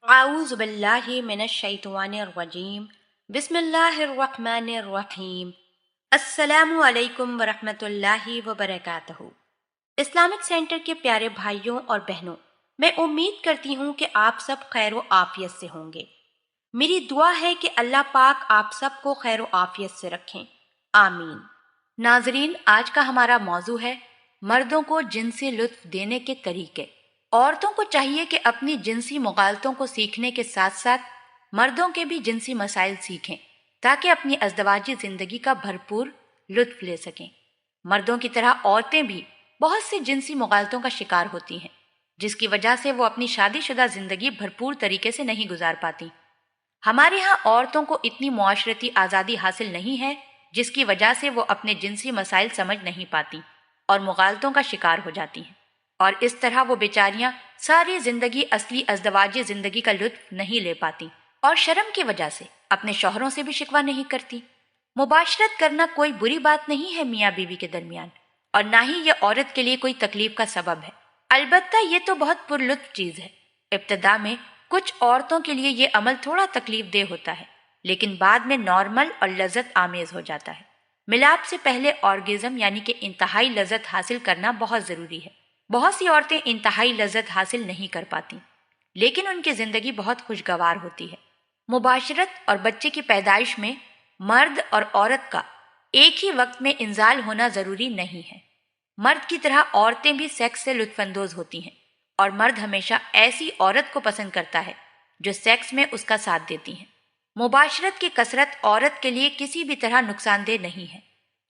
اعوذ باللہ من الشیطان الرجیم بسم اللہ الرحمن الرحیم السلام علیکم ورحمۃ اللہ وبرکاتہ۔ اسلامک سینٹر کے پیارے بھائیوں اور بہنوں، میں امید کرتی ہوں کہ آپ سب خیر و عافیت سے ہوں گے۔ میری دعا ہے کہ اللہ پاک آپ سب کو خیر و عافیت سے رکھیں، آمین۔ ناظرین، آج کا ہمارا موضوع ہے مردوں کو جنسی لطف دینے کے طریقے۔ عورتوں کو چاہیے کہ اپنی جنسی مغالطوں کو سیکھنے کے ساتھ ساتھ مردوں کے بھی جنسی مسائل سیکھیں تاکہ اپنی ازدواجی زندگی کا بھرپور لطف لے سکیں۔ مردوں کی طرح عورتیں بھی بہت سے جنسی مغالطوں کا شکار ہوتی ہیں، جس کی وجہ سے وہ اپنی شادی شدہ زندگی بھرپور طریقے سے نہیں گزار پاتی۔ ہمارے ہاں عورتوں کو اتنی معاشرتی آزادی حاصل نہیں ہے، جس کی وجہ سے وہ اپنے جنسی مسائل سمجھ نہیں پاتی اور مغالطوں کا شکار ہو جاتی ہیں، اور اس طرح وہ بیچاریاں ساری زندگی اصلی ازدواجی زندگی کا لطف نہیں لے پاتی اور شرم کی وجہ سے اپنے شوہروں سے بھی شکوہ نہیں کرتی۔ مباشرت کرنا کوئی بری بات نہیں ہے میاں بیوی کے درمیان، اور نہ ہی یہ عورت کے لیے کوئی تکلیف کا سبب ہے۔ البتہ یہ تو بہت پرلطف چیز ہے۔ ابتدا میں کچھ عورتوں کے لیے یہ عمل تھوڑا تکلیف دہ ہوتا ہے، لیکن بعد میں نارمل اور لذت آمیز ہو جاتا ہے۔ ملاپ سے پہلے آرگزم یعنی کہ انتہائی لذت حاصل کرنا بہت ضروری ہے۔ بہت سی عورتیں انتہائی لذت حاصل نہیں کر پاتی، لیکن ان کی زندگی بہت خوشگوار ہوتی ہے۔ مباشرت اور بچے کی پیدائش میں مرد اور عورت کا ایک ہی وقت میں انزال ہونا ضروری نہیں ہے۔ مرد کی طرح عورتیں بھی سیکس سے لطف اندوز ہوتی ہیں، اور مرد ہمیشہ ایسی عورت کو پسند کرتا ہے جو سیکس میں اس کا ساتھ دیتی ہیں۔ مباشرت کی کثرت عورت کے لیے کسی بھی طرح نقصان دہ نہیں ہے،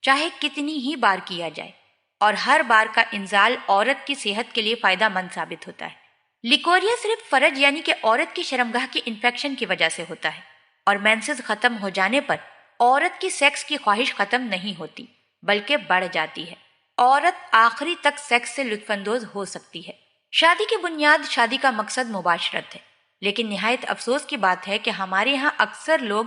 چاہے کتنی ہی بار کیا جائے، اور ہر بار کا انزال عورت کی صحت کے لیے فائدہ مند ثابت ہوتا ہے۔ لیکوریا صرف فرج یعنی کہ عورت کی شرمگاہ کی انفیکشن کی وجہ سے ہوتا ہے، اور مینسز ختم ہو جانے پر عورت کی سیکس کی خواہش ختم نہیں ہوتی بلکہ بڑھ جاتی ہے۔ عورت آخری تک سیکس سے لطف اندوز ہو سکتی ہے۔ شادی کی بنیاد، شادی کا مقصد مباشرت ہے، لیکن نہایت افسوس کی بات ہے کہ ہمارے ہاں اکثر لوگ،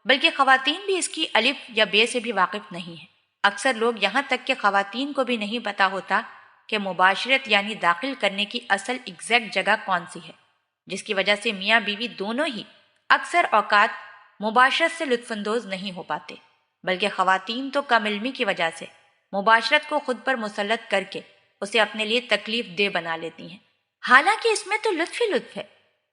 بلکہ خواتین بھی اس کی الف یا بے سے بھی واقف نہیں ہیں۔ اکثر لوگ یہاں تک کہ خواتین کو بھی نہیں پتا ہوتا کہ مباشرت یعنی داخل کرنے کی اصل ایگزیکٹ جگہ کون سی ہے، جس کی وجہ سے میاں بیوی دونوں ہی اکثر اوقات مباشرت سے لطف اندوز نہیں ہو پاتے، بلکہ خواتین تو کم علمی کی وجہ سے مباشرت کو خود پر مسلط کر کے اسے اپنے لیے تکلیف دہ بنا لیتی ہیں، حالانکہ اس میں تو لطف ہی لطف ہے،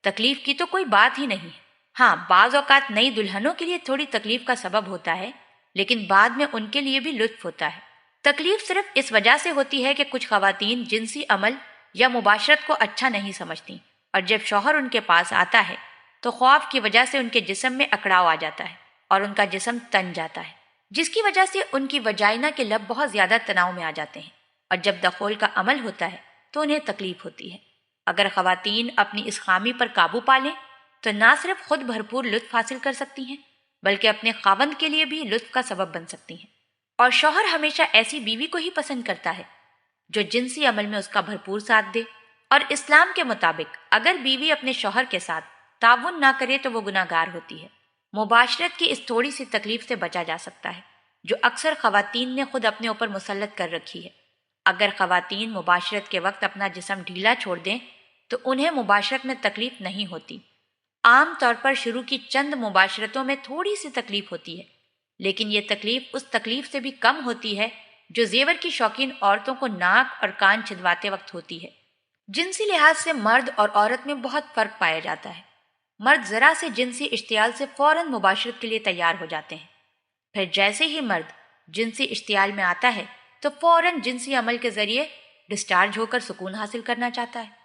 تکلیف کی تو کوئی بات ہی نہیں ہے۔ ہاں، بعض اوقات نئی دلہنوں کے لیے تھوڑی تکلیف کا سبب ہوتا ہے، لیکن بعد میں ان کے لیے بھی لطف ہوتا ہے۔ تکلیف صرف اس وجہ سے ہوتی ہے کہ کچھ خواتین جنسی عمل یا مباشرت کو اچھا نہیں سمجھتی، اور جب شوہر ان کے پاس آتا ہے تو خوف کی وجہ سے ان کے جسم میں اکڑاؤ آ جاتا ہے اور ان کا جسم تن جاتا ہے، جس کی وجہ سے ان کی وجائنا کے لب بہت زیادہ تناؤ میں آ جاتے ہیں، اور جب دخول کا عمل ہوتا ہے تو انہیں تکلیف ہوتی ہے۔ اگر خواتین اپنی اس خامی پر قابو پا لیں تو نہ صرف خود بھرپور لطف حاصل کر سکتی ہیں، بلکہ اپنے خاوند کے لیے بھی لطف کا سبب بن سکتی ہیں۔ اور شوہر ہمیشہ ایسی بیوی کو ہی پسند کرتا ہے جو جنسی عمل میں اس کا بھرپور ساتھ دے، اور اسلام کے مطابق اگر بیوی اپنے شوہر کے ساتھ تعاون نہ کرے تو وہ گناہگار ہوتی ہے۔ مباشرت کی اس تھوڑی سی تکلیف سے بچا جا سکتا ہے جو اکثر خواتین نے خود اپنے اوپر مسلط کر رکھی ہے۔ اگر خواتین مباشرت کے وقت اپنا جسم ڈھیلا چھوڑ دیں تو انہیں مباشرت میں تکلیف نہیں ہوتی۔ عام طور پر شروع کی چند مباشرتوں میں تھوڑی سی تکلیف ہوتی ہے، لیکن یہ تکلیف اس تکلیف سے بھی کم ہوتی ہے جو زیور کی شوقین عورتوں کو ناک اور کان چھدواتے وقت ہوتی ہے۔ جنسی لحاظ سے مرد اور عورت میں بہت فرق پایا جاتا ہے۔ مرد ذرا سے جنسی اشتعال سے فوراً مباشرت کے لیے تیار ہو جاتے ہیں، پھر جیسے ہی مرد جنسی اشتعال میں آتا ہے تو فوراً جنسی عمل کے ذریعے ڈسچارج ہو کر سکون حاصل کرنا چاہتا ہے۔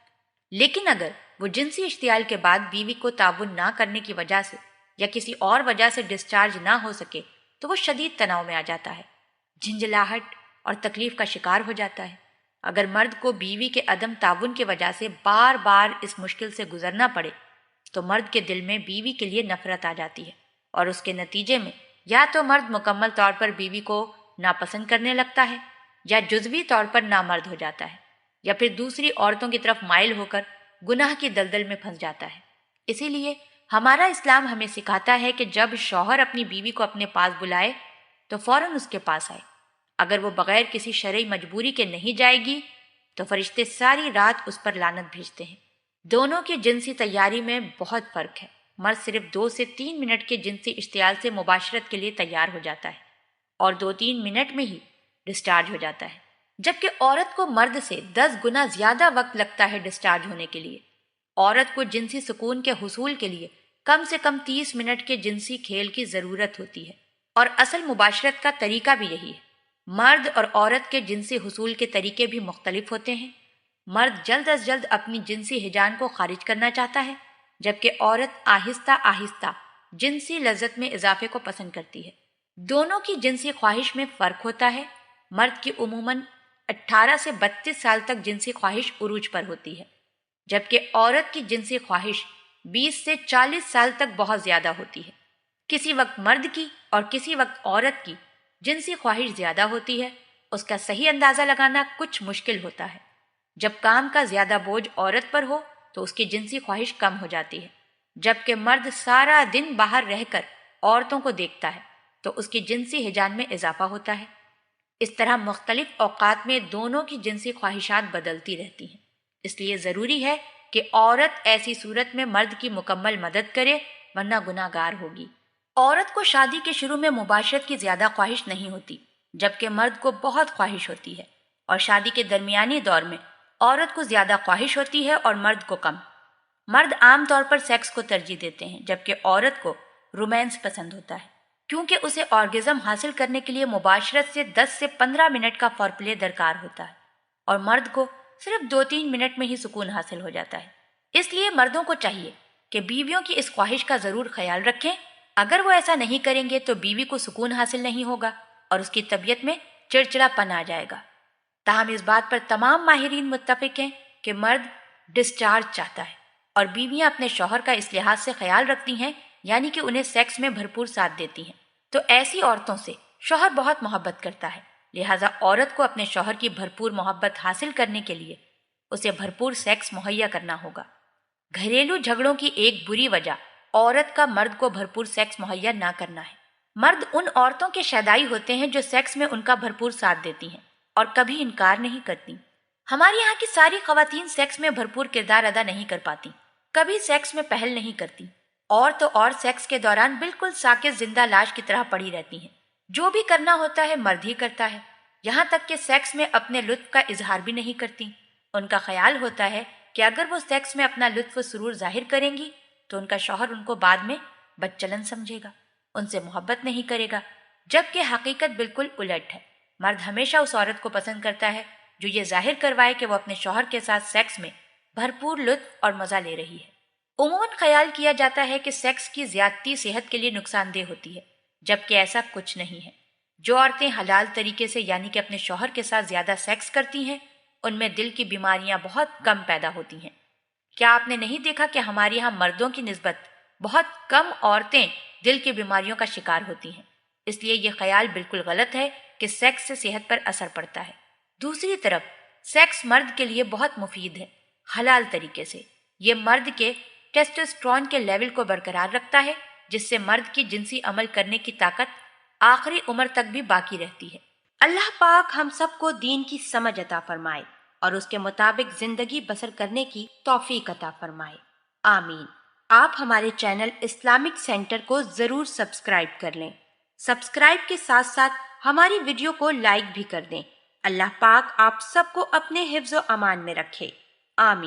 لیکن اگر وہ جنسی اشتعال کے بعد بیوی کو تعاون نہ کرنے کی وجہ سے یا کسی اور وجہ سے ڈسچارج نہ ہو سکے تو وہ شدید تناؤ میں آ جاتا ہے، جھنجھلاہٹ اور تکلیف کا شکار ہو جاتا ہے۔ اگر مرد کو بیوی کے عدم تعاون کی وجہ سے بار بار اس مشکل سے گزرنا پڑے تو مرد کے دل میں بیوی کے لیے نفرت آ جاتی ہے، اور اس کے نتیجے میں یا تو مرد مکمل طور پر بیوی کو ناپسند کرنے لگتا ہے، یا جزوی طور پر نامرد ہو جاتا ہے، یا پھر دوسری عورتوں کی طرف مائل ہو کر گناہ کی دلدل میں پھنس جاتا ہے۔ اسی لیے ہمارا اسلام ہمیں سکھاتا ہے کہ جب شوہر اپنی بیوی کو اپنے پاس بلائے تو فوراً اس کے پاس آئے۔ اگر وہ بغیر کسی شرعی مجبوری کے نہیں جائے گی تو فرشتے ساری رات اس پر لعنت بھیجتے ہیں۔ دونوں کی جنسی تیاری میں بہت فرق ہے۔ مرد صرف 2 سے 3 منٹ کے جنسی اشتعال سے مباشرت کے لیے تیار ہو جاتا ہے اور 2-3 منٹ میں ہی ڈسچارج ہو جاتا ہے، جبکہ عورت کو مرد سے 10 گنا زیادہ وقت لگتا ہے ڈسچارج ہونے کے لیے۔ عورت کو جنسی سکون کے حصول کے لیے کم سے کم 30 منٹ کے جنسی کھیل کی ضرورت ہوتی ہے، اور اصل مباشرت کا طریقہ بھی یہی ہے۔ مرد اور عورت کے جنسی حصول کے طریقے بھی مختلف ہوتے ہیں۔ مرد جلد از جلد اپنی جنسی ہیجان کو خارج کرنا چاہتا ہے، جبکہ عورت آہستہ آہستہ جنسی لذت میں اضافے کو پسند کرتی ہے۔ دونوں کی جنسی خواہش میں فرق ہوتا ہے۔ مرد کی عموماً 18 سے 32 سال تک جنسی خواہش عروج پر ہوتی ہے، جبکہ عورت کی جنسی خواہش 20 سے 40 سال تک بہت زیادہ ہوتی ہے۔ کسی وقت مرد کی اور کسی وقت عورت کی جنسی خواہش زیادہ ہوتی ہے، اس کا صحیح اندازہ لگانا کچھ مشکل ہوتا ہے۔ جب کام کا زیادہ بوجھ عورت پر ہو تو اس کی جنسی خواہش کم ہو جاتی ہے، جبکہ مرد سارا دن باہر رہ کر عورتوں کو دیکھتا ہے تو اس کی جنسی ہیجان میں اضافہ ہوتا ہے۔ اس طرح مختلف اوقات میں دونوں کی جنسی خواہشات بدلتی رہتی ہیں۔ اس لیے ضروری ہے کہ عورت ایسی صورت میں مرد کی مکمل مدد کرے، ورنہ گناہ گار ہوگی۔ عورت کو شادی کے شروع میں مباشرت کی زیادہ خواہش نہیں ہوتی، جبکہ مرد کو بہت خواہش ہوتی ہے، اور شادی کے درمیانی دور میں عورت کو زیادہ خواہش ہوتی ہے اور مرد کو کم۔ مرد عام طور پر سیکس کو ترجیح دیتے ہیں، جبکہ عورت کو رومانس پسند ہوتا ہے، کیونکہ اسے آرگزم حاصل کرنے کے لیے مباشرت سے 10 سے 15 منٹ کا فورپلے درکار ہوتا ہے، اور مرد کو صرف 2-3 منٹ میں ہی سکون حاصل ہو جاتا ہے۔ اس لیے مردوں کو چاہیے کہ بیویوں کی اس خواہش کا ضرور خیال رکھیں۔ اگر وہ ایسا نہیں کریں گے تو بیوی کو سکون حاصل نہیں ہوگا اور اس کی طبیعت میں چڑچڑا پن آ جائے گا۔ تاہم اس بات پر تمام ماہرین متفق ہیں کہ مرد ڈسچارج چاہتا ہے، اور بیویاں اپنے شوہر کا اس لحاظ سے خیال رکھتی ہیں، یعنی کہ انہیں سیکس میں بھرپور ساتھ دیتی ہیں۔ تو ایسی عورتوں سے شوہر بہت محبت کرتا ہے، لہٰذا عورت کو اپنے شوہر کی بھرپور محبت حاصل کرنے کے لیے اسے بھرپور سیکس مہیا کرنا ہوگا۔ گھریلو جھگڑوں کی ایک بری وجہ عورت کا مرد کو بھرپور سیکس مہیا نہ کرنا ہے۔ مرد ان عورتوں کے شیدائی ہوتے ہیں جو سیکس میں ان کا بھرپور ساتھ دیتی ہیں اور کبھی انکار نہیں کرتی۔ ہمارے یہاں کی ساری خواتین سیکس میں بھرپور کردار ادا نہیں کر پاتی، کبھی سیکس میں پہل نہیں کرتی، اور سیکس کے دوران بالکل ساکت زندہ لاش کی طرح پڑی رہتی ہیں۔ جو بھی کرنا ہوتا ہے مرد ہی کرتا ہے، یہاں تک کہ سیکس میں اپنے لطف کا اظہار بھی نہیں کرتی۔ ان کا خیال ہوتا ہے کہ اگر وہ سیکس میں اپنا لطف و سرور ظاہر کریں گی تو ان کا شوہر ان کو بعد میں بدچلن سمجھے گا، ان سے محبت نہیں کرے گا، جبکہ حقیقت بالکل الٹ ہے۔ مرد ہمیشہ اس عورت کو پسند کرتا ہے جو یہ ظاہر کروائے کہ وہ اپنے شوہر کے ساتھ سیکس میں بھرپور لطف اور مزہ لے رہی ہے۔ عموماً خیال کیا جاتا ہے کہ سیکس کی زیادتی صحت کے لیے نقصان دہ ہوتی ہے، جبکہ ایسا کچھ نہیں ہے۔ جو عورتیں حلال طریقے سے یعنی کہ اپنے شوہر کے ساتھ زیادہ سیکس کرتی ہیں، ان میں دل کی بیماریاں بہت کم پیدا ہوتی ہیں۔ کیا آپ نے نہیں دیکھا کہ ہمارے یہاں مردوں کی نسبت بہت کم عورتیں دل کی بیماریوں کا شکار ہوتی ہیں؟ اس لیے یہ خیال بالکل غلط ہے کہ سیکس سے صحت پر اثر پڑتا ہے۔ دوسری طرف سیکس مرد کے لیے بہت مفید ہے، حلال طریقے سے۔ یہ مرد کے ٹیسٹوسٹرون کے لیول کو برقرار رکھتا ہے، جس سے مرد کی جنسی عمل کرنے کی طاقت آخری عمر تک بھی باقی رہتی ہے۔ اللہ پاک ہم سب کو دین کی سمجھ عطا فرمائے اور اس کے مطابق زندگی بسر کرنے کی توفیق عطا فرمائے، آمین۔ آپ ہمارے چینل اسلامک سینٹر کو ضرور سبسکرائب کر لیں۔ سبسکرائب کے ساتھ ساتھ ہماری ویڈیو کو لائک بھی کر دیں۔ اللہ پاک آپ سب کو اپنے حفظ و امان میں رکھے، آمین۔